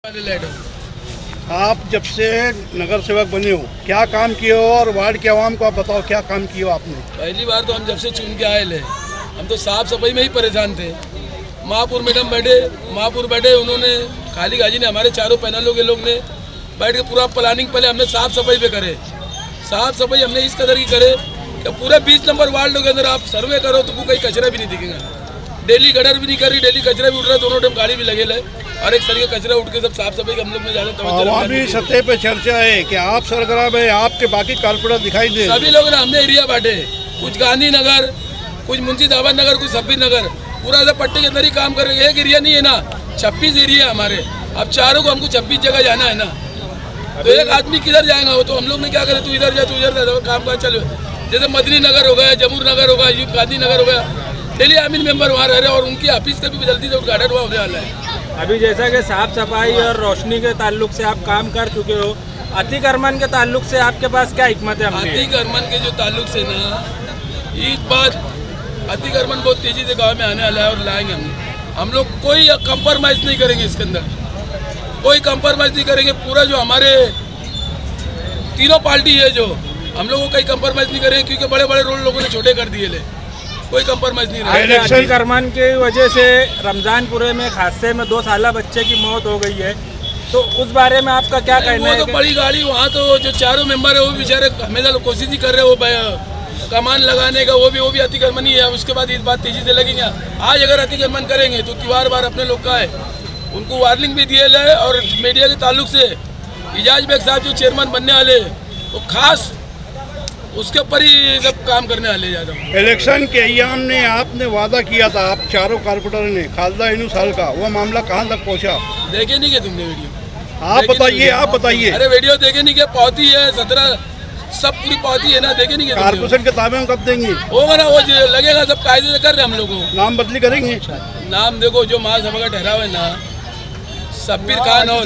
आप जब से नगर सेवक बने हो, क्या काम किए हो और वार्ड के आवाम को आप बताओ क्या काम किए हो आपने? पहली बार तो हम जब से चुन के आए ले, हम तो साफ सफाई में ही परेशान थे। महापुर मैडम बैठे, उन्होंने खाली गाजी ने हमारे चारों पैनलों के लोग ने बैठ के पूरा प्लानिंग पहले हमने साफ सफाई पे करे। साफ सफाई हमने इस कदर की करे कि पूरे 20 नंबर वार्ड के अंदर आप सर्वे करो तो कहीं कचरा भी नहीं दिखेगा। डेली गटर भी नहीं कर रही, डेली कचरा भी उठ रहा है, दोनों टाइम गाड़ी भी लगे और एक सर कचरा उठ के सब साफ सफाई हम लोग में ज्यादा तवज्जो सतह पे चर्चा है कि आप सरगर्म है, आपके बाकी कारपोरेटर दिखाई दे सभी लोग ना हमने एरिया बांटे, कुछ गांधीनगर, कुछ मुंशीदाबाद नगर, कुछ सब्बीर नगर, पूरा ऐसा पट्टे के अंदर ही काम कर रहे हैं। एक एरिया नहीं है ना, 26 एरिया हमारे। अब चारों को हमको 26 जगह जाना है ना, तो एक आदमी किधर जाएगा? वो तो हम लोग ने क्या करे, तू इधर जा, तू इधर जा, काम काज चलो। जैसे मदनी नगर हो गया, जमुर नगर हो गया, यूथ गांधी नगर हो गया, डेली आमिन मेंबर वहाँ रह रहे हैं और उनकी ऑफिस का भी जल्दी से उद्घाटन हुआ होने वाला है। अभी जैसा कि साफ सफाई और रोशनी के ताल्लुक से आप काम कर चुके हो, अतिक्रमण के ताल्लुक से आपके पास क्या हिकमत है? अतिक्रमण के जो ताल्लुक से ना, इस बात अतिक्रमण बहुत तेजी से गाँव में आने वाला है और लाएंगे हम लोग कोई कंप्रोमाइज नहीं करेंगे इसके अंदर, कोई कंप्रोमाइज नहीं करेंगे। पूरा जो हमारे तीनों पार्टी है जो हम लोगों को कहीं कंप्रोमाइज नहीं करेंगे, क्योंकि बड़े बड़े रोल लोगों ने छोटे कर दिए ले, कोई कंप्रोमाइज नहीं रहेगा। अतिक्रमण की वजह से रमजानपुरे में एक हादसे में 2 साला बच्चे की मौत हो गई है, तो उस बारे में आपका क्या कहना है? वो तो बड़ी गाड़ी वहाँ तो जो चारों मेंबर है वो बेचारे हमेशा कोशिश ही कर रहे हैं वो कमान लगाने का, वो भी अतिक्रमण ही है। उसके बाद इस बात तेजी से लगेंगे। आज अगर अतिक्रमण करेंगे तो त्योहार बार अपने लोग का है, उनको वार्निंग भी दिए है। और मीडिया के ताल्लुक से इजाज बेग साहब जो चेयरमैन बनने वाले, वो खास उसके ऊपर ही सब काम करने वाले ज़्यादा। इलेक्शन के अय्याम ने आपने वादा किया था, आप चारों कारपोरेटर ने, खालदा इनू साल का, वो मामला कहाँ तक पहुँचा? देखे नहीं क्या तुमने वीडियो? आप बताइए। अरे वीडियो देखे नहीं क्या? पावती है 17 सब पूरी पावती है ना, देखे नहीं क्या? कारपोरेशन के ताबे हम कब देंगे? होगा ना, वो लगेगा, सब कायदे से कर रहे हैं हम लोगों। नाम बदली करेंगे? नाम देखो, जो महासभा का ठहराव है ना, सब्बीर खान और